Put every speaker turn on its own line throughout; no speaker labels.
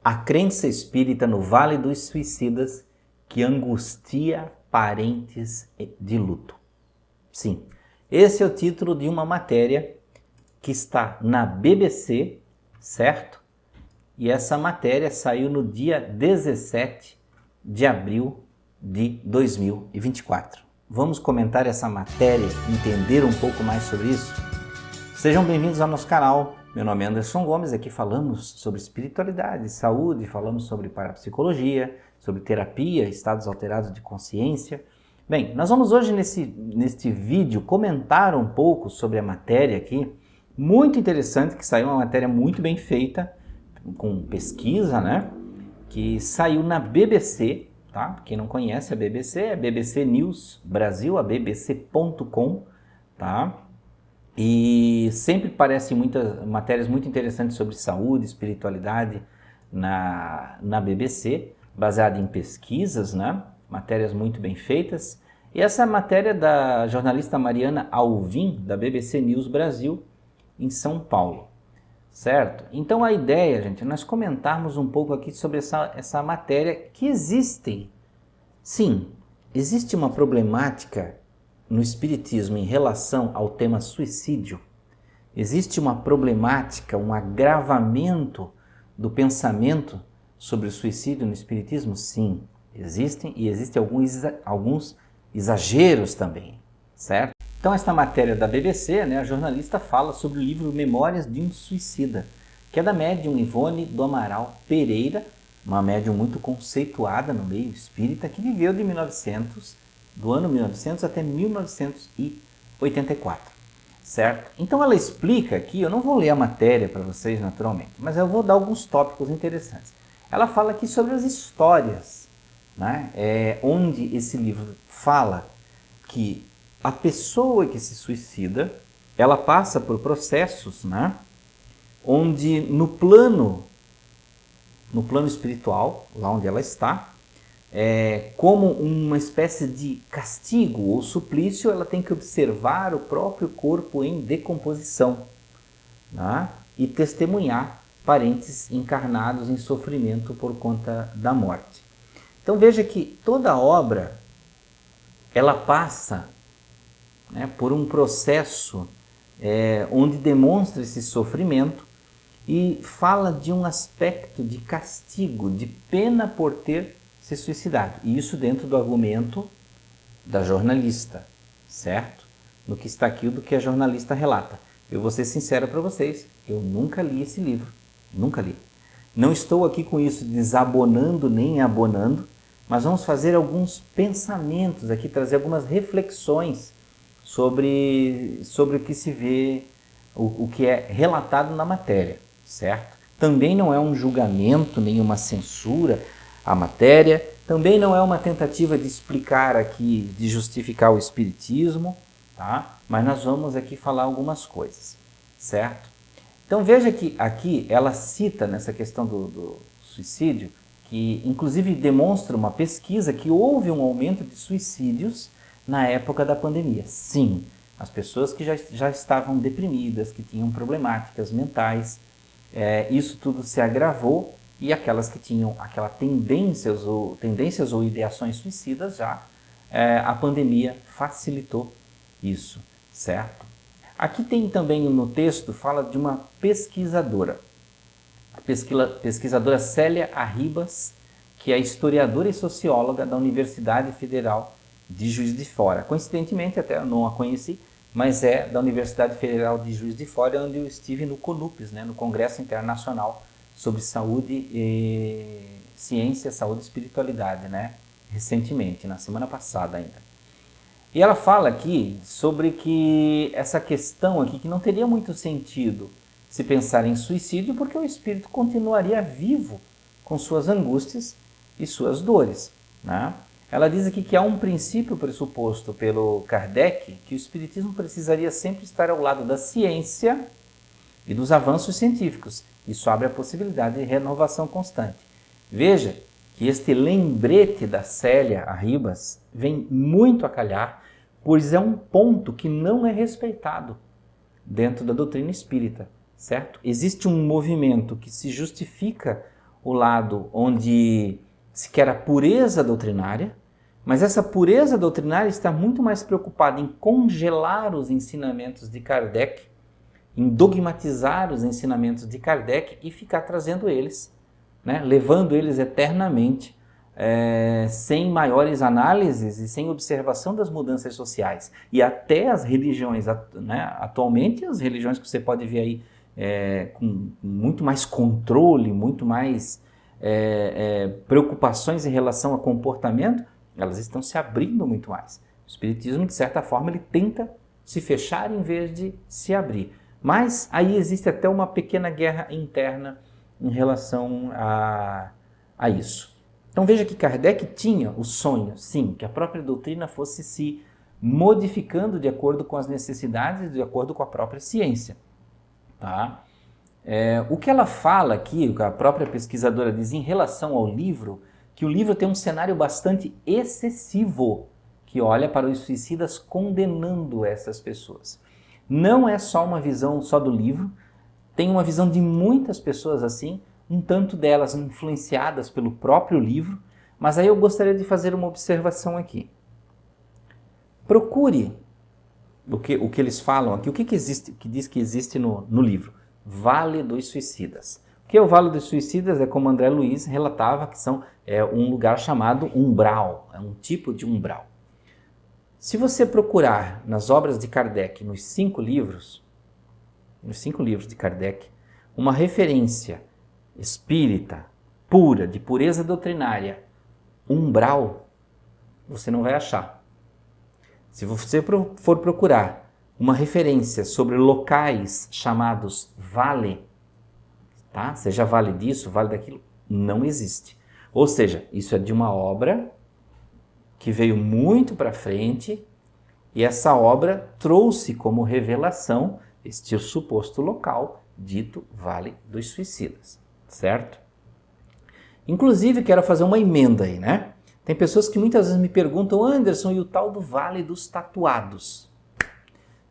A crença espírita no Vale dos Suicidas que angustia parentes de luto. Sim, esse é o título de uma matéria que está na BBC, certo? E essa matéria saiu no dia 17 de abril de 2024. Vamos comentar essa matéria, entender um pouco mais sobre isso? Sejam bem-vindos ao nosso canal. Meu nome é Anderson Gomes, aqui falamos sobre espiritualidade, saúde, falamos sobre parapsicologia, sobre terapia, estados alterados de consciência. Bem, nós vamos hoje neste vídeo comentar um pouco sobre a matéria aqui, muito interessante, que saiu uma matéria muito bem feita, com pesquisa, né? Que saiu na BBC, tá? Quem não conhece a BBC, é BBC News Brasil, a bbc.com, tá? E sempre aparecem muitas matérias muito interessantes sobre saúde, espiritualidade na BBC, baseada em pesquisas, né? Matérias muito bem feitas. E essa é a matéria da jornalista Mariana Alvim, da BBC News Brasil, em São Paulo, certo? Então a ideia, gente, é nós comentarmos um pouco aqui sobre essa matéria que existem. Sim, existe uma problemática no espiritismo em relação ao tema suicídio. Existe uma problemática, um agravamento do pensamento sobre o suicídio no espiritismo? Sim, existem, e existem alguns exageros também, certo? Então esta matéria da BBC, né, a jornalista fala sobre o livro Memórias de um Suicida, que é da médium Ivone do Amaral Pereira, uma médium muito conceituada no meio espírita, que viveu do ano 1900 até 1984, certo? Então ela explica aqui, eu não vou ler a matéria para vocês naturalmente, mas eu vou dar alguns tópicos interessantes. Ela fala aqui sobre as histórias, né? Onde esse livro fala que a pessoa que se suicida, ela passa por processos, né? Onde no plano espiritual, lá onde ela está, como uma espécie de castigo ou suplício, ela tem que observar o próprio corpo em decomposição, né? E testemunhar parentes encarnados em sofrimento por conta da morte. Então veja que toda a obra ela passa, né, por um processo onde demonstra esse sofrimento e fala de um aspecto de castigo, de pena por ter se suicidado. E isso dentro do argumento da jornalista, certo? No que está aqui, do que a jornalista relata. Eu vou ser sincero para vocês, eu nunca li esse livro, nunca li. Não estou aqui com isso desabonando nem abonando, mas vamos fazer alguns pensamentos aqui, trazer algumas reflexões sobre o que se vê, o que é relatado na matéria, certo? Também não é um julgamento, nem uma censura à matéria, também não é uma tentativa de explicar aqui, de justificar o espiritismo, tá? Mas nós vamos aqui falar algumas coisas, certo? Então veja que aqui ela cita nessa questão do suicídio, que inclusive demonstra uma pesquisa que houve um aumento de suicídios na época da pandemia. Sim, as pessoas que já estavam deprimidas, que tinham problemáticas mentais, isso tudo se agravou, e aquelas que tinham aquela tendências ou ideações suicidas a pandemia facilitou isso, certo? Aqui tem também no texto, fala de uma pesquisadora, a pesquisadora Célia Arribas, que é historiadora e socióloga da Universidade Federal de Juiz de Fora. Coincidentemente, até eu não a conheci, mas é da Universidade Federal de Juiz de Fora, onde eu estive no CONUPES, né, no Congresso Internacional sobre Saúde e Ciência, Saúde e Espiritualidade, né, recentemente, na semana passada ainda. E ela fala aqui sobre que essa questão aqui, que não teria muito sentido se pensar em suicídio, porque o espírito continuaria vivo com suas angústias e suas dores, né? Ela diz aqui que há um princípio pressuposto pelo Kardec, que o espiritismo precisaria sempre estar ao lado da ciência e dos avanços científicos. Isso abre a possibilidade de renovação constante. Veja que este lembrete da Célia Arribas vem muito a calhar, pois é um ponto que não é respeitado dentro da doutrina espírita, certo? Existe um movimento que se justifica o lado onde se quer a pureza doutrinária, mas essa pureza doutrinária está muito mais preocupada em congelar os ensinamentos de Kardec, em dogmatizar os ensinamentos de Kardec e ficar trazendo eles, né, levando eles eternamente, sem maiores análises e sem observação das mudanças sociais. E até as religiões, né, atualmente as religiões que você pode ver aí com muito mais controle, muito mais preocupações em relação a comportamento, elas estão se abrindo muito mais. O Espiritismo, de certa forma, ele tenta se fechar em vez de se abrir. Mas aí existe até uma pequena guerra interna em relação a isso. Então veja que Kardec tinha o sonho, sim, que a própria doutrina fosse se modificando de acordo com as necessidades, de acordo com a própria ciência. Tá? O que ela fala aqui, o que a própria pesquisadora diz em relação ao livro, que o livro tem um cenário bastante excessivo, que olha para os suicidas condenando essas pessoas. Não é só uma visão só do livro, tem uma visão de muitas pessoas assim, um tanto delas influenciadas pelo próprio livro, mas aí eu gostaria de fazer uma observação aqui. Procure o que eles falam aqui, o que existe, que diz que existe no livro. Vale dos Suicidas. O que é o Vale dos Suicidas? É como André Luiz relatava, que é um lugar chamado umbral, é um tipo de umbral. Se você procurar nas obras de Kardec, nos 5 livros de Kardec, uma referência espírita, pura, de pureza doutrinária, umbral, você não vai achar. Se você for procurar uma referência sobre locais chamados vale, tá? Seja vale disso, vale daquilo, não existe. Ou seja, isso é de uma obra que veio muito para frente e essa obra trouxe como revelação este suposto local dito Vale dos Suicidas, certo? Inclusive, quero fazer uma emenda aí, né? Tem pessoas que muitas vezes me perguntam, Anderson, e o tal do Vale dos Tatuados?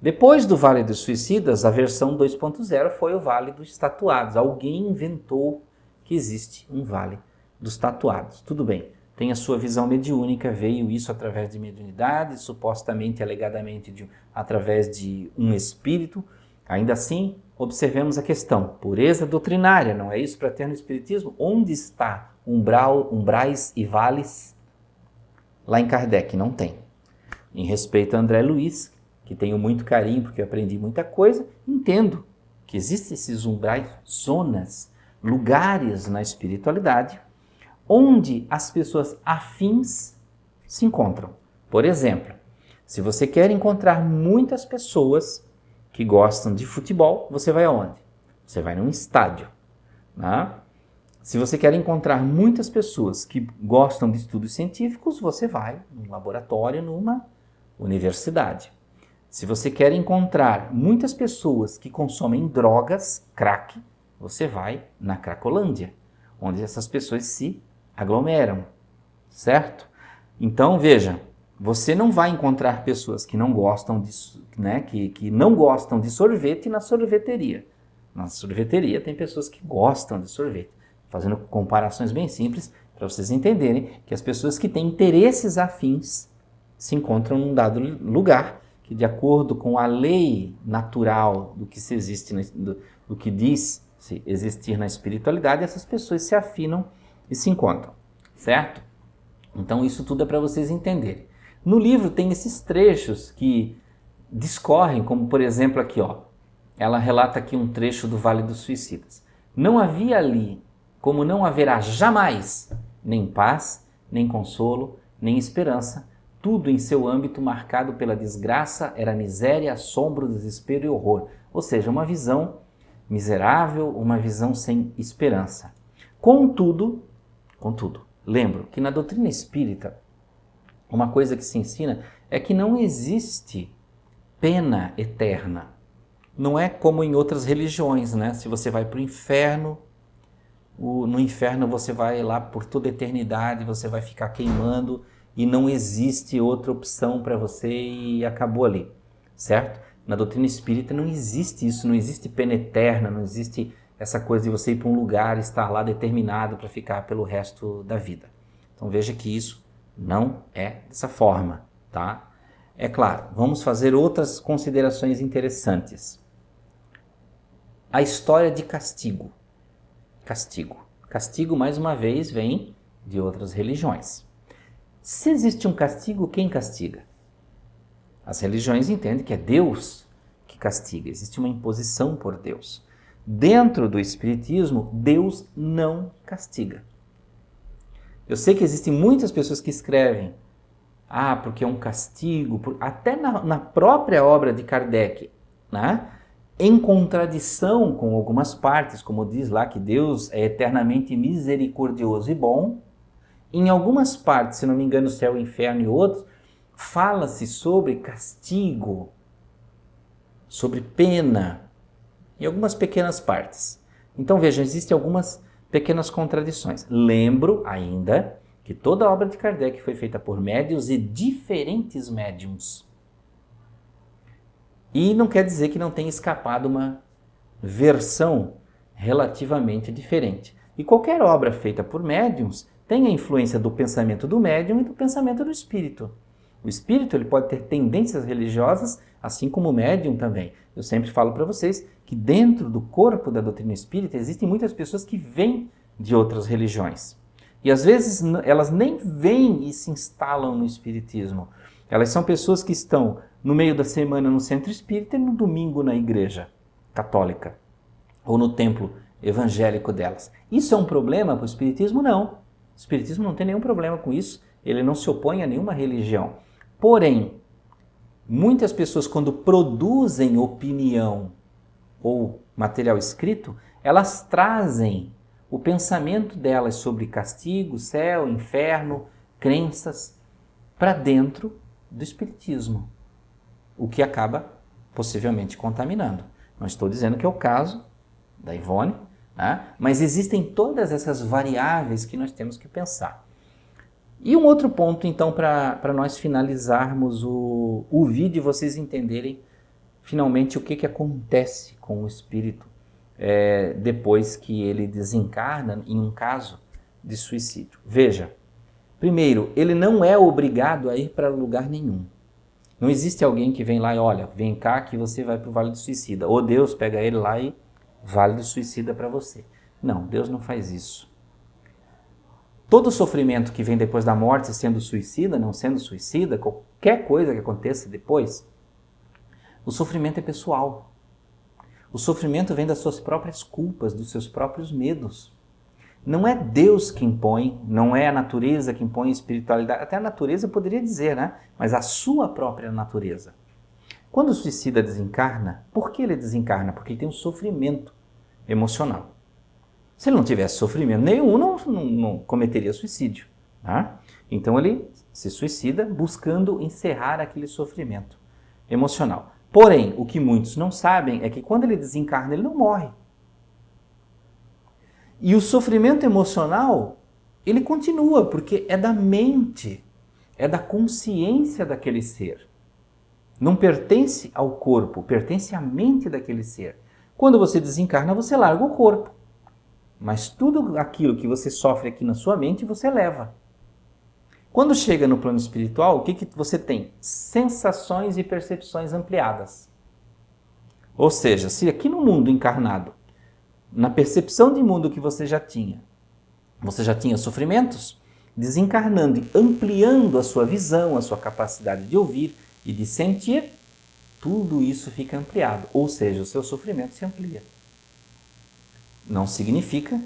Depois do Vale dos Suicidas, a versão 2.0 foi o Vale dos Tatuados. Alguém inventou que existe um Vale dos Tatuados. Tudo bem, tem a sua visão mediúnica, veio isso através de mediunidade, supostamente, alegadamente, através de um espírito. Ainda assim, observemos a questão. Pureza doutrinária, não é isso para ter no Espiritismo? Onde está umbrais e vales? Lá em Kardec não tem. Em respeito a André Luiz, que tenho muito carinho porque eu aprendi muita coisa, entendo que existem esses umbrais, zonas, lugares na espiritualidade, onde as pessoas afins se encontram. Por exemplo, se você quer encontrar muitas pessoas que gostam de futebol, você vai aonde? Você vai num estádio. Né? Se você quer encontrar muitas pessoas que gostam de estudos científicos, você vai num laboratório, numa universidade. Se você quer encontrar muitas pessoas que consomem drogas, crack, você vai na Cracolândia, onde essas pessoas se aglomeram, certo? Então, veja, você não vai encontrar pessoas que não gostam de, né, que não gostam de sorvete na sorveteria. Na sorveteria tem pessoas que gostam de sorvete. Fazendo comparações bem simples, para vocês entenderem que as pessoas que têm interesses afins se encontram num dado lugar, que de acordo com a lei natural do que se existe, do que diz se existir na espiritualidade, essas pessoas se afinam e se encontram, certo? Então isso tudo é para vocês entenderem. No livro tem esses trechos que discorrem, como por exemplo aqui, ó, ela relata aqui um trecho do Vale dos Suicidas. Não havia ali, como não haverá jamais, nem paz, nem consolo, nem esperança, tudo em seu âmbito marcado pela desgraça, era miséria, assombro, desespero e horror. Ou seja, uma visão miserável, uma visão sem esperança. Contudo, lembro que na doutrina espírita, uma coisa que se ensina é que não existe pena eterna. Não é como em outras religiões, né? Se você vai para o inferno, no inferno você vai lá por toda a eternidade, você vai ficar queimando e não existe outra opção para você e acabou ali, certo? Na doutrina espírita não existe isso, não existe pena eterna, não existe essa coisa de você ir para um lugar e estar lá determinado para ficar pelo resto da vida. Então veja que isso não é dessa forma, tá? É claro, vamos fazer outras considerações interessantes. A história de castigo. Castigo, mais uma vez, vem de outras religiões. Se existe um castigo, quem castiga? As religiões entendem que é Deus que castiga, existe uma imposição por Deus. Dentro do Espiritismo, Deus não castiga. Eu sei que existem muitas pessoas que escrevem, porque é um castigo, até na própria obra de Kardec, né? Em contradição com algumas partes, como diz lá que Deus é eternamente misericordioso e bom. Em algumas partes, se não me engano, Céu, Inferno e outros, fala-se sobre castigo, sobre pena, em algumas pequenas partes. Então vejam, existem algumas pequenas contradições. Lembro ainda que toda a obra de Kardec foi feita por médiuns e diferentes médiums. E não quer dizer que não tenha escapado uma versão relativamente diferente. E qualquer obra feita por médiums tem a influência do pensamento do médium e do pensamento do espírito. O espírito ele pode ter tendências religiosas, assim como o médium também. Eu sempre falo para vocês que dentro do corpo da doutrina espírita existem muitas pessoas que vêm de outras religiões. E às vezes elas nem vêm e se instalam no espiritismo. Elas são pessoas que estão no meio da semana no centro espírita e no domingo na igreja católica ou no templo evangélico delas. Isso é um problema para o espiritismo? Não. O espiritismo não tem nenhum problema com isso. Ele não se opõe a nenhuma religião. Porém, muitas pessoas quando produzem opinião ou material escrito, elas trazem o pensamento delas sobre castigo, céu, inferno, crenças, para dentro do espiritismo, o que acaba possivelmente contaminando. Não estou dizendo que é o caso da Ivone, né? Mas existem todas essas variáveis que nós temos que pensar. E um outro ponto, então, para nós finalizarmos o vídeo e vocês entenderem finalmente o que acontece com o espírito depois que ele desencarna em um caso de suicídio. Veja, primeiro, ele não é obrigado a ir para lugar nenhum. Não existe alguém que vem lá e olha, vem cá que você vai para o Vale do Suicida. Ou Deus pega ele lá e Vale do Suicida para você. Não, Deus não faz isso. Todo sofrimento que vem depois da morte, sendo suicida, não sendo suicida, qualquer coisa que aconteça depois, o sofrimento é pessoal. O sofrimento vem das suas próprias culpas, dos seus próprios medos. Não é Deus que impõe, não é a natureza que impõe a espiritualidade. Até a natureza poderia dizer, né? Mas a sua própria natureza. Quando o suicida desencarna, por que ele desencarna? Porque ele tem um sofrimento emocional. Se ele não tivesse sofrimento nenhum, não cometeria suicídio. Tá? Então ele se suicida buscando encerrar aquele sofrimento emocional. Porém, o que muitos não sabem é que quando ele desencarna, ele não morre. E o sofrimento emocional, ele continua, porque é da mente, é da consciência daquele ser. Não pertence ao corpo, pertence à mente daquele ser. Quando você desencarna, você larga o corpo. Mas tudo aquilo que você sofre aqui na sua mente, você leva. Quando chega no plano espiritual, o que você tem? Sensações e percepções ampliadas. Ou seja, se aqui no mundo encarnado, na percepção de mundo que você já tinha sofrimentos, desencarnando e ampliando a sua visão, a sua capacidade de ouvir e de sentir, tudo isso fica ampliado. Ou seja, o seu sofrimento se amplia. Não significa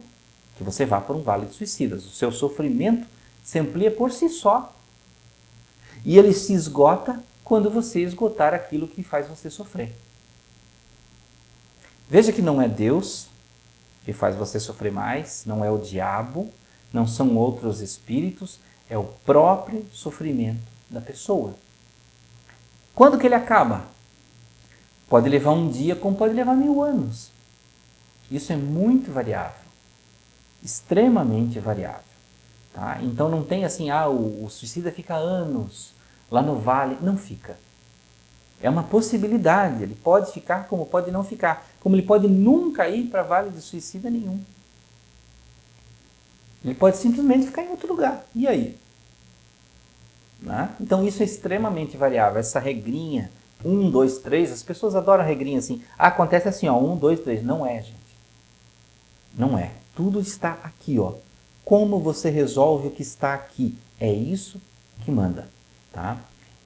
que você vá para um vale de suicidas. O seu sofrimento se amplia por si só. E ele se esgota quando você esgotar aquilo que faz você sofrer. Veja que não é Deus que faz você sofrer mais, não é o diabo, não são outros espíritos, é o próprio sofrimento da pessoa. Quando que ele acaba? Pode levar um dia, como pode levar 1000 anos. Isso é muito variável, extremamente variável. Tá? Então não tem assim, o suicida fica anos lá no vale. Não fica. É uma possibilidade, ele pode ficar como pode não ficar, como ele pode nunca ir para vale de suicida nenhum. Ele pode simplesmente ficar em outro lugar. E aí? Né? Então isso é extremamente variável, essa regrinha, 1, 2, 3, as pessoas adoram a regrinha assim, acontece assim, ó, 1, 2, 3, não é, gente. Não é. Tudo está aqui, ó. Como você resolve o que está aqui? É isso que manda, tá?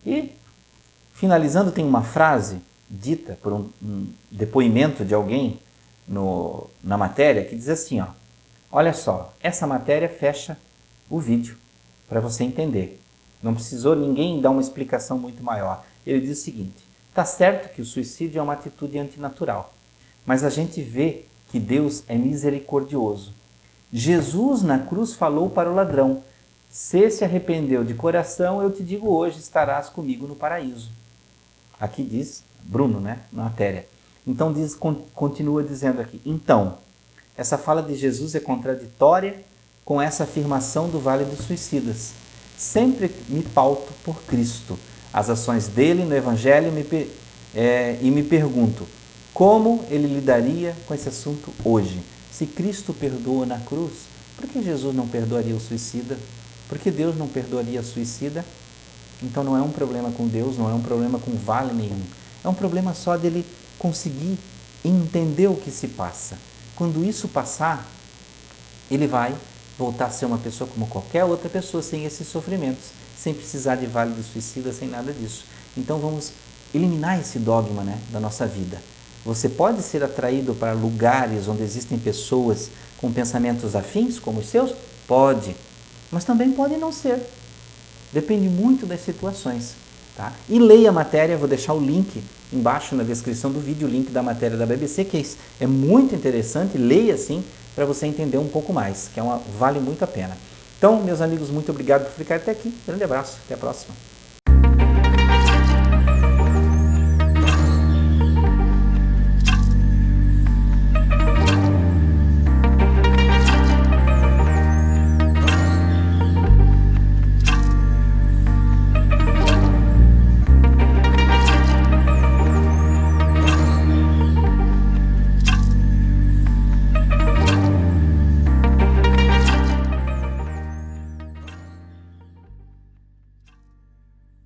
E finalizando, tem uma frase dita por um depoimento de alguém na matéria que diz assim, ó, olha só, essa matéria fecha o vídeo para você entender. Não precisou ninguém dar uma explicação muito maior. Ele diz o seguinte, tá certo que o suicídio é uma atitude antinatural, mas a gente vê que Deus é misericordioso. Jesus na cruz falou para o ladrão, se arrependeu de coração, eu te digo hoje, estarás comigo no paraíso. Aqui diz Bruno, né, na matéria. Então continua dizendo aqui, então, essa fala de Jesus é contraditória com essa afirmação do Vale dos Suicidas. Sempre me pauto por Cristo, as ações dele no Evangelho e me pergunto, como ele lidaria com esse assunto hoje? Se Cristo perdoa na cruz, por que Jesus não perdoaria o suicida? Por que Deus não perdoaria o suicida? Então não é um problema com Deus, não é um problema com vale nenhum. É um problema só dele conseguir entender o que se passa. Quando isso passar, ele vai voltar a ser uma pessoa como qualquer outra pessoa, sem esses sofrimentos, sem precisar de vale do suicida, sem nada disso. Então vamos eliminar esse dogma, né, da nossa vida. Você pode ser atraído para lugares onde existem pessoas com pensamentos afins, como os seus? Pode, mas também pode não ser. Depende muito das situações. Tá? E leia a matéria, vou deixar o link embaixo na descrição do vídeo, o link da matéria da BBC, que é muito interessante, leia sim, para você entender um pouco mais, que vale muito a pena. Então, meus amigos, muito obrigado por ficar até aqui. Grande abraço, até a próxima.